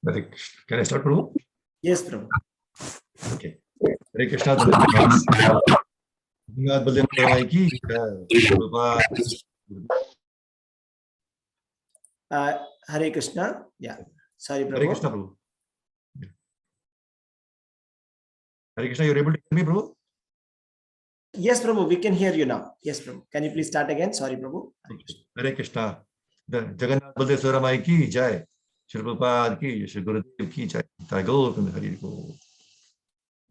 Hare Krishna. Can I start, Prabhu? Yes, Prabhu. Okay. Hare Krishna. Dhanyavad Baldwin Prabhu ki Prabhupada. Hare Krishna. Yeah. Sorry, Hare Krishna, Prabhu. Prabhu. Hare Krishna, you're able to hear me, Prabhu? Yes, Prabhu, we can hear you now. Yes, Prabhu. Can you please start again? Sorry, Prabhu. Hare Krishna. The Jagannath Baldeswara Mai ki jai. Shri Prabhupada ki, Shri Gurudev ki jai. Tagore Hari Go.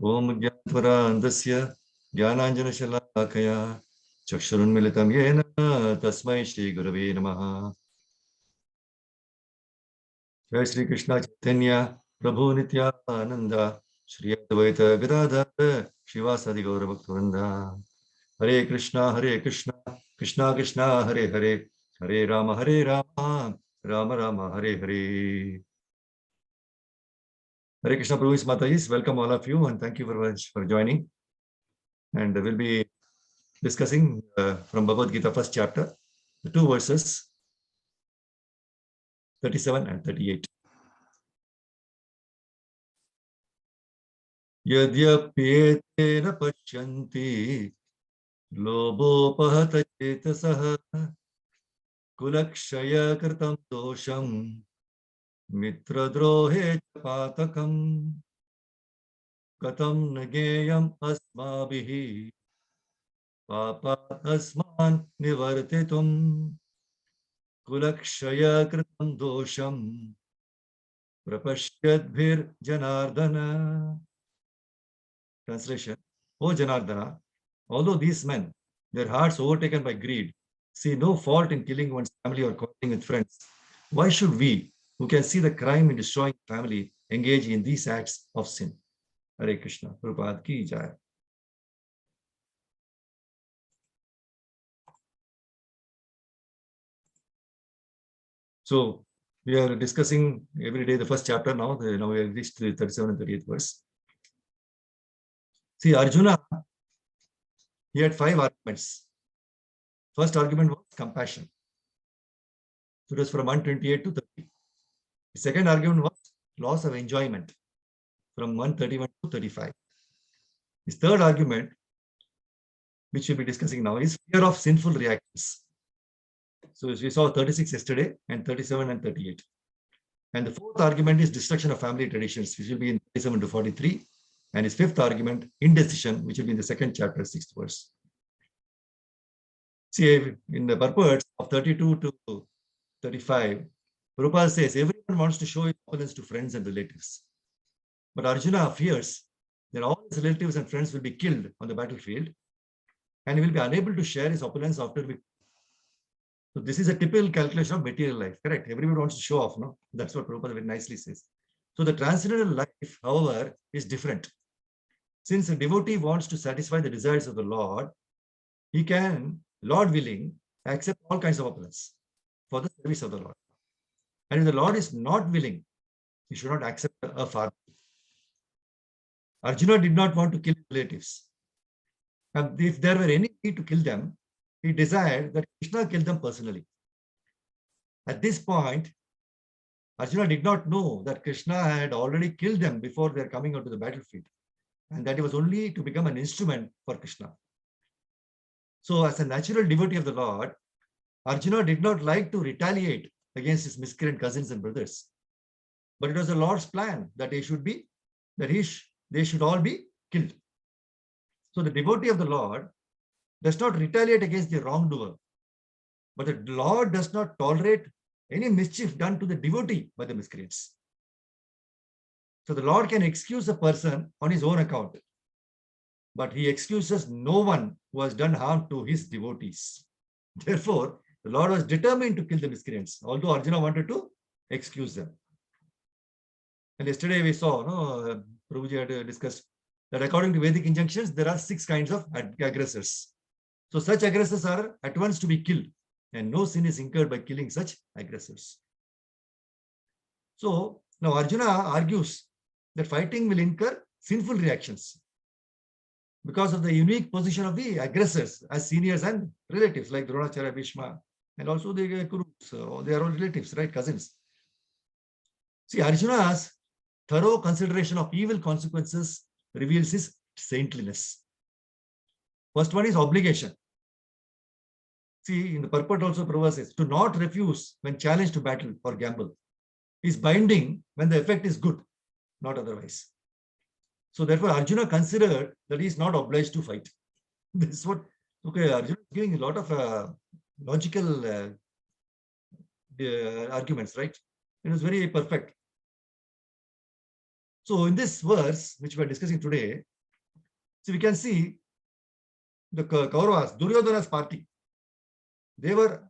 Om Gyatvara Andasya Jnananjana Shalakaya Chakshurun Militam Yena Tasmai Shri Gurave Namaha. Jai Shri Krishna Chaitanya Prabhu Nityananda Shri Advaita Gadadhar Shivasadi Gaura Bhaktivinoda. Hare Krishna, Krishna Krishna, Hare Hare, Hare Rama, Rama Rama, Hare Hare. Hare Krishna, Prabhu is Matajis. Welcome all of you and thank you very much for joining. And we'll be discussing from Bhagavad Gita first chapter, the two verses, 37 and 38. Yadyapyetena pashyanti lobopahata chetasah kulakshaya kritam dosham mitradrohe patakam katam nageyam asmabhihi papat asman nivartitum kulakshaya kritam dosham prapashyadbhir janardana. Translation: O Janardana, although these men, their hearts overtaken by greed, see no fault in killing one's family or quarreling with friends, why should we, who can see the crime in destroying family, engage in these acts of sin? Hare Krishna. Prabhupada ki jai. So we are discussing every day the first chapter now. Now we have reached the 37 and 38th verse. See, Arjuna, he had 5 arguments. First argument was compassion. So it was from 128 to 30. The second argument was loss of enjoyment from 131 to 35. His third argument, which we'll be discussing now, is fear of sinful reactions. So as we saw 36 yesterday and 37 and 38. And the fourth argument is destruction of family traditions, which will be in 37 to 43. And his fifth argument, indecision, which will be in the second chapter, 6th verse. See, in the purports of 32 to 35, Prabhupada says everyone wants to show his opulence to friends and relatives. But Arjuna fears that all his relatives and friends will be killed on the battlefield and he will be unable to share his opulence after victory. So this is a typical calculation of material life, correct? Everyone wants to show off, no? That's what Prabhupada very nicely says. So the transcendental life, however, is different. Since a devotee wants to satisfy the desires of the Lord, he can, Lord willing, accept all kinds of opulence for the service of the Lord. And if the Lord is not willing, he should not accept a farm. Arjuna did not want to kill relatives. And if there were any need to kill them, he desired that Krishna kill them personally. At this point, Arjuna did not know that Krishna had already killed them before they are coming out to the battlefield, and that it was only to become an instrument for Krishna. So as a natural devotee of the Lord, Arjuna did not like to retaliate against his miscreant cousins and brothers. But it was the Lord's plan that they should all be killed. So the devotee of the Lord does not retaliate against the wrongdoer, but the Lord does not tolerate any mischief done to the devotee by the miscreants. So the Lord can excuse a person on his own account, but he excuses no one who has done harm to his devotees. Therefore, the Lord was determined to kill the miscreants, although Arjuna wanted to excuse them. And yesterday we saw, Prabhuji had discussed that according to Vedic injunctions, there are 6 kinds of aggressors. So such aggressors are at once to be killed, and no sin is incurred by killing such aggressors. So now Arjuna argues that fighting will incur sinful reactions because of the unique position of the aggressors as seniors and relatives like Dronacharya, Bhishma, and also the Kurus. They are all relatives, right? Cousins. See, Arjuna's thorough consideration of evil consequences reveals his saintliness. First one is obligation. See, in the purport also, Prabhu says, to not refuse when challenged to battle or gamble is binding when the effect is good, not otherwise. So therefore, Arjuna considered that he is not obliged to fight. This is what, okay, Arjuna is giving a lot of logical arguments, right? It was very perfect. So in this verse, which we are discussing today, so we can see the Kauravas, Duryodhana's party, they were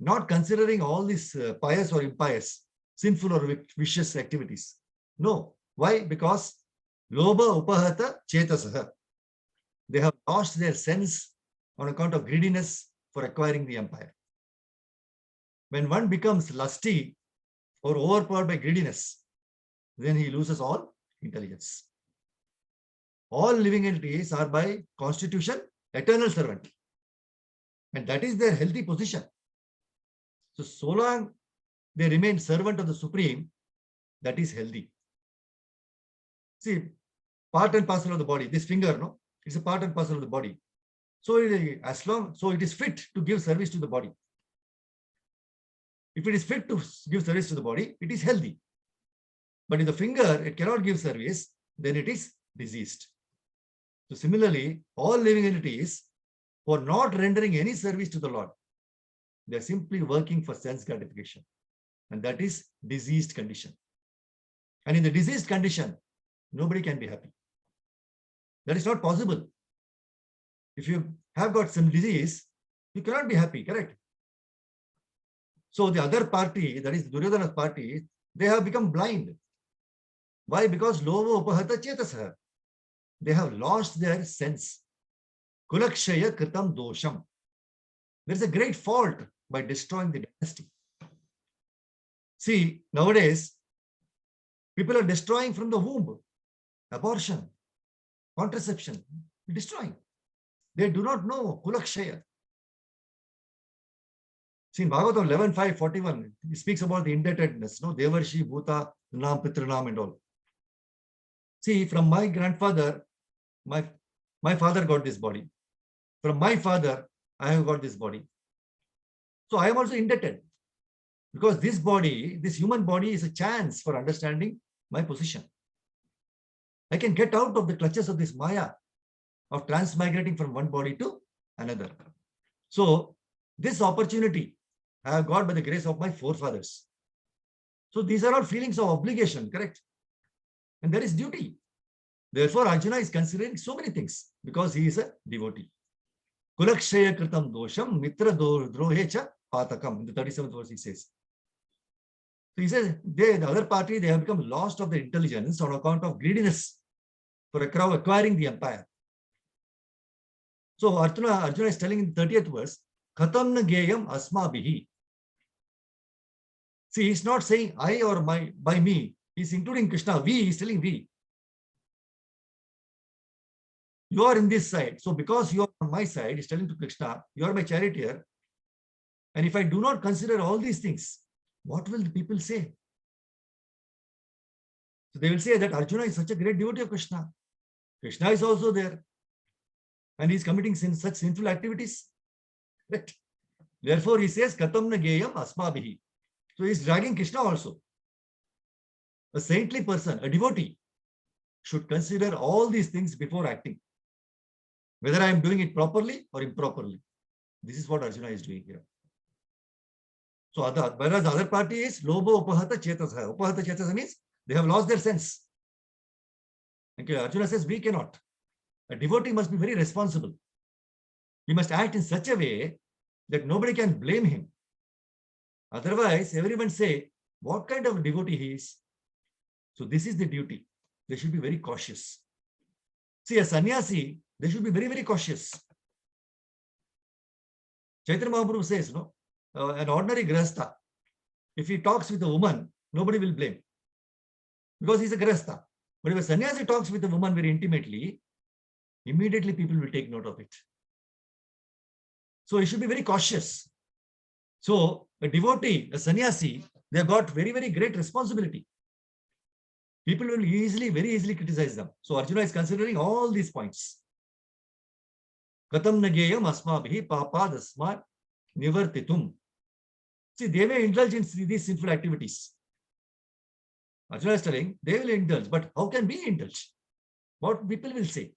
not considering all these pious or impious, sinful or vicious activities. No. Why? Because Lobha Upahata Chetasaha. They have lost their sense on account of greediness for acquiring the empire. When one becomes lusty or overpowered by greediness, then he loses all intelligence. All living entities are by constitution eternal servant. And that is their healthy position. So long they remain servant of the Supreme, that is healthy. See, part and parcel of the body, this finger, no, it's a part and parcel of the body. So it is fit to give service to the body. If it is fit to give service to the body, it is healthy. But if the finger, it cannot give service, then it is diseased. So similarly, all living entities who are not rendering any service to the Lord, they are simply working for sense gratification. And that is diseased condition. And in the diseased condition, nobody can be happy. That is not possible. If you have got some disease, you cannot be happy, correct? So the other party, that is Duryodhana's party, they have become blind. Why? Because Lovo Upahata Chetasaha. They have lost their sense. Kulakshaya Kritam Dosham. There is a great fault by destroying the dynasty. See, nowadays, people are destroying from the womb. Abortion, contraception, destroying. They do not know Kulakshaya. See, in Bhagavad 11.5.41, he speaks about the indebtedness, no? Devarshi, Bhuta, Nam, Pitranam and all. See, from my grandfather, my father got this body. From my father, I have got this body. So I am also indebted. Because this body, this human body is a chance for understanding my position. I can get out of the clutches of this Maya of transmigrating from one body to another. So this opportunity I have got by the grace of my forefathers. So these are all feelings of obligation, correct? And there is duty. Therefore, Arjuna is considering so many things because he is a devotee. Kulakshaya kritam dosham mitra drohecha patakam. In the 37th verse he says. So he says, the other party, they have become lost of their intelligence on account of greediness for acquiring the empire. So Arjuna is telling in the 30th verse, Khatam na geyam asmabihi. See, he's not saying I or by me. He's including Krishna. We, he's telling we. You are in this side. So because you are on my side, he's telling to Krishna, you are my charioteer. And if I do not consider all these things, what will the people say? So they will say that Arjuna is such a great devotee of Krishna. Krishna is also there. And he is committing such sinful activities. Right? Therefore, he says, Katam na geyam asmabihi. So he is dragging Krishna also. A saintly person, a devotee, should consider all these things before acting. Whether I am doing it properly or improperly. This is what Arjuna is doing here. So whereas the other party is Lobo Upahata Chetasaya. Upahata Chetasaya means they have lost their sense. Okay, Arjuna says we cannot. A devotee must be very responsible. He must act in such a way that nobody can blame him. Otherwise, everyone say, what kind of devotee he is? So this is the duty. They should be very cautious. See, a sannyasi, they should be very, very cautious. Chaitanya Mahaprabhu says, no, an ordinary grahastha, if he talks with a woman, nobody will blame. Because he's a grahastha. But if a sannyasi talks with a woman very intimately, immediately people will take note of it. So he should be very cautious. So a devotee, a sannyasi, They've got very, very great responsibility. People will very easily criticize them. So Arjuna is considering all these points. Katam nageyam asmabhi papadasmat nivartitum. See, they may indulge in these sinful activities. Arjuna is telling, they will indulge, but how can we indulge? What people will say?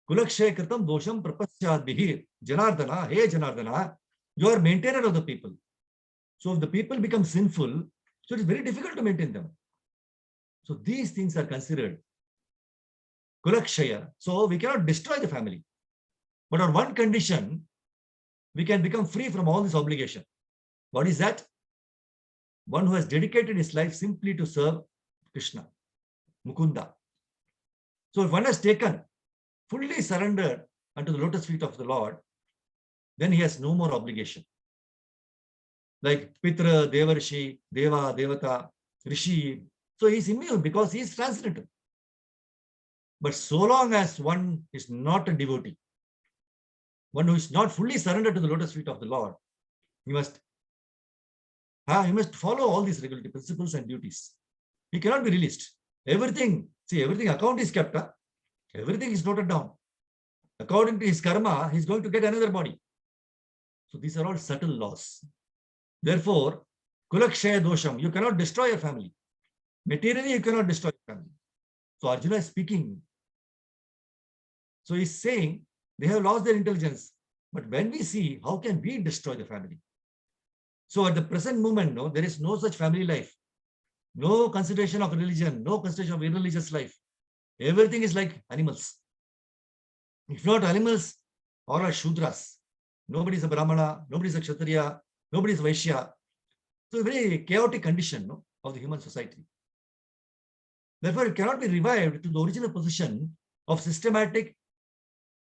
Kulakshay kritam dosham prapasyadbihir. Janardana, hey Janardana, you are maintainer of the people. So if the people become sinful, so it is very difficult to maintain them. So these things are considered kulakshaya. So we cannot destroy the family. But on one condition, we can become free from all this obligation. What is that? One who has dedicated his life simply to serve Krishna, Mukunda. So if one has taken, fully surrendered unto the lotus feet of the Lord, then he has no more obligation. Like Pitra, Devarshi, Deva, Devata, Rishi. So he is immune because he is transcendental. But so long as one is not a devotee, one who is not fully surrendered to the lotus feet of the Lord, he must follow all these regulatory principles and duties. He cannot be released. Everything account is kept. Everything is noted down. According to his karma, he is going to get another body. So these are all subtle laws. Therefore, kulakshaya dosham, you cannot destroy your family. Materially, you cannot destroy your family. So Arjuna is speaking. So he's saying, they have lost their intelligence. But when we see, how can we destroy the family? So at the present moment, no, there is no such family life. No consideration of religion, no consideration of irreligious life. Everything is like animals. If not animals, all are Shudras. Nobody is a Brahmana, nobody is a Kshatriya, nobody is Vaishya. So a very chaotic condition, no, of the human society. Therefore, it cannot be revived to the original position of systematic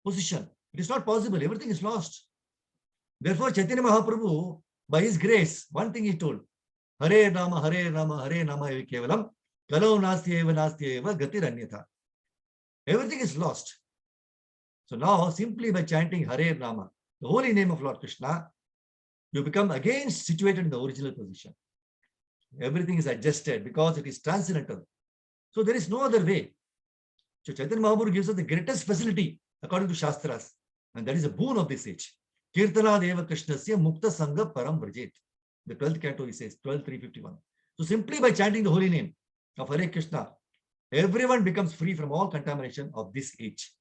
position. It is not possible. Everything is lost. Therefore, Chaitanya Mahaprabhu, by his grace, one thing he told, Hare Rama, Hare Rama, Hare Rama eva kevalam, kalau nasti eva gatir anyatha. Everything is lost. So now, simply by chanting Hare Rama, the holy name of Lord Krishna, you become again situated in the original position. Everything is adjusted because it is transcendental. So there is no other way. So Chaitanya Mahaprabhu gives us the greatest facility according to Shastras, and that is a boon of this age. Kirtana Deva Krishnasya Mukta Sangha Param Vrajet. The 12th canto he says, 12.351. So simply by chanting the holy name of Hare Krishna, everyone becomes free from all contamination of this age.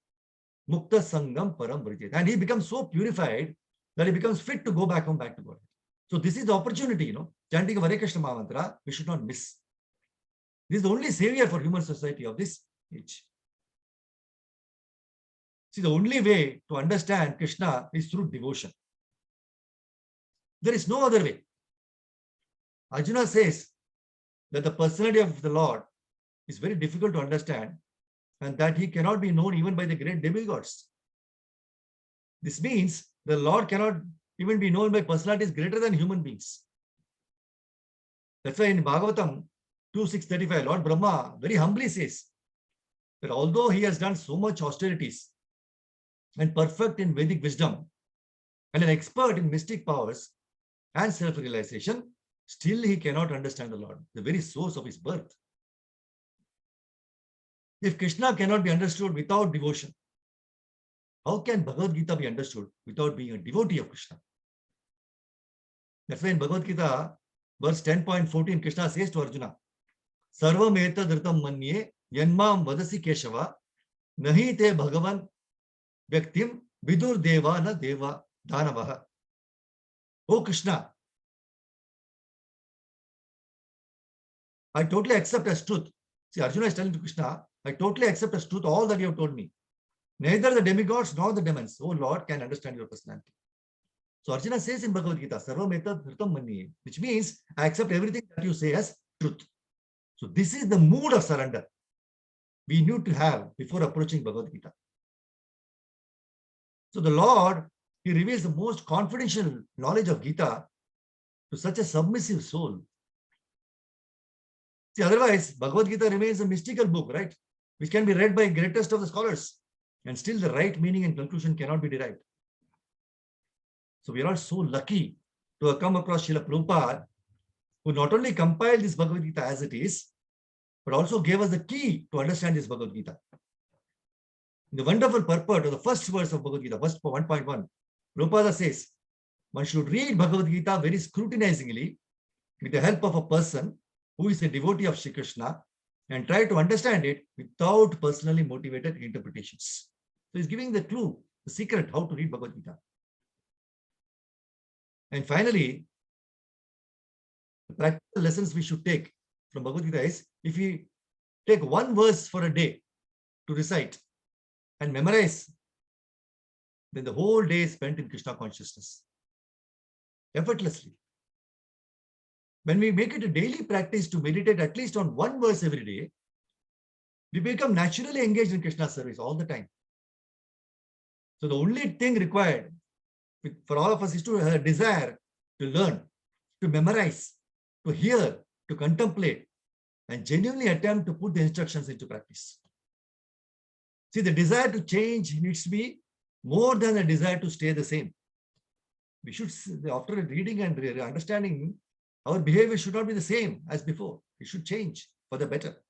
Mukta Sangam Param Vrajet. And he becomes so purified that he becomes fit to go back home, back to God. So this is the opportunity, chanting of Hare Krishna Mahamantra, we should not miss. This is the only savior for human society of this age. See, the only way to understand Krishna is through devotion. There is no other way. Arjuna says that the personality of the Lord is very difficult to understand and that he cannot be known even by the great demigods. This means the Lord cannot even be known by personalities greater than human beings. That's why in Bhagavatam 2.635, Lord Brahma very humbly says that although he has done so much austerities and perfect in Vedic wisdom and an expert in mystic powers and self-realization, still he cannot understand the Lord, the very source of his birth. If Krishna cannot be understood without devotion, how can Bhagavad Gita be understood without being a devotee of Krishna? That's why in Bhagavad Gita, verse 10.14, Krishna says to Arjuna, Sarvam etadritam manye yanmam vadasi keshava nahi te bhagavan vyaktim vidur deva na deva dhanavaha. Oh Krishna, I totally accept as truth. See, Arjuna is telling to Krishna, I totally accept as truth all that you have told me. Neither the demigods nor the demons, oh Lord, can understand your personality. So Arjuna says in Bhagavad Gita, Sarvam etadritam manye, which means I accept everything that you say as truth. So this is the mood of surrender we need to have before approaching Bhagavad Gita. So the Lord, he reveals the most confidential knowledge of Gita to such a submissive soul. See, otherwise, Bhagavad Gita remains a mystical book, right? Which can be read by greatest of the scholars. And still the right meaning and conclusion cannot be derived. So we are all so lucky to have come across Srila Prabhupada who not only compiled this Bhagavad Gita as it is, but also gave us the key to understand this Bhagavad Gita. The wonderful purport of the first verse of Bhagavad Gita, verse 1.1, Prabhupada says, one should read Bhagavad Gita very scrutinizingly with the help of a person who is a devotee of Shri Krishna and try to understand it without personally motivated interpretations. So he's giving the clue, the secret how to read Bhagavad Gita. And finally, the practical lessons we should take from Bhagavad Gita is, if we take one verse for a day to recite and memorize, then the whole day is spent in Krishna consciousness, effortlessly. When we make it a daily practice to meditate at least on one verse every day, we become naturally engaged in Krishna service all the time. So the only thing required for all of us is to have a desire to learn, to memorize, to hear, to contemplate, and genuinely attempt to put the instructions into practice. See, the desire to change needs to be more than a desire to stay the same. We should, after reading and understanding, our behavior should not be the same as before. It should change for the better.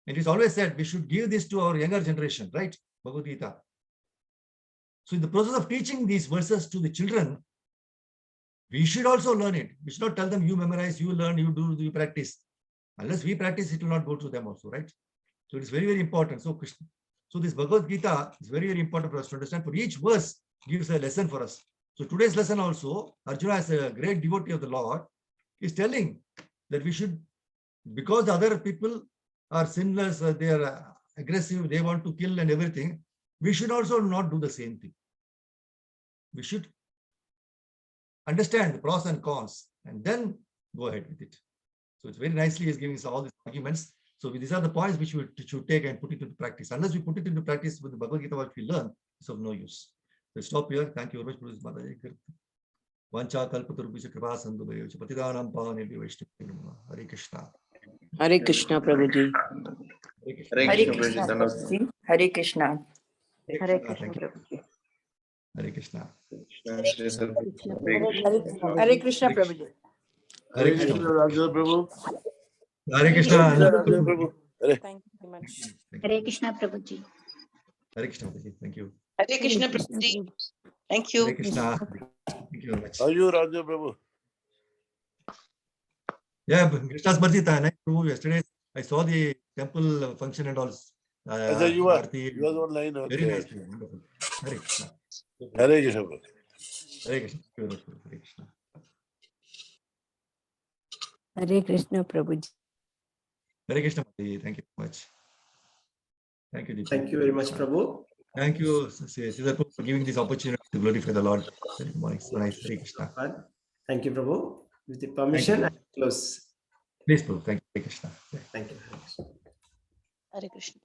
And it's always said we should give this to our younger generation, right? Bhagavad Gita. So in the process of teaching these verses to the children, we should also learn it. We should not tell them, you memorize, you learn, you do, you practice. Unless we practice, it will not go to them also, right? So it is very, very important. So this Bhagavad Gita is very, very important for us to understand. For each verse gives a lesson for us. So today's lesson also, Arjuna, as a great devotee of the Lord, is telling that we should, because the other people are sinless, they are aggressive, they want to kill and everything, we should also not do the same thing. We should understand the pros and cons and then go ahead with it. So it's very nicely is giving us all these arguments. So these are the points which we should take and put it into practice. Unless we put it into practice with the Bhagavad Gita, what we learn is of no use. So stop here. Thank you very much, Mataji. Vancha kalpatarubhisha kripa sandubhayo patidanam pavanebhyo vaishnavyo. Hare Krishna. Hare Krishna, Prabhuji. Hare Krishna, Prabhuji. Hare Krishna. Hare Krishna. Prabhuji. Hare Krishna. Hare Krishna, Prabhuji. Hare Krishna. Prabhu. Hare Krishna. Prabhu. Thank you very much. Hare Krishna Prabhuji. Hare Krishna. Thank you. Hare Krishna, Prabhuji. Thank you. Hare Krishna. Thank you very much. How are you, Raja Prabhu? Yeah, Krishna's birthday time. Yesterday I saw the temple function and all. You were online. Okay. Very nice. Wonderful. Hare Krishna. Hare Krishna. Prabhu. Hare Krishna. Hare Krishna. Hare Krishna, Prabhuji. Hare Krishna. Thank you very much. Thank you, Deepa. Thank you very much, Prabhu. Thank you, Siddharth, for giving this opportunity to glorify the Lord. Very nice. Hare Krishna. Thank you, Prabhu. With the permission, I close. Please, Prabhu. Thank you. Hare Krishna. Thank you. Hare Krishna.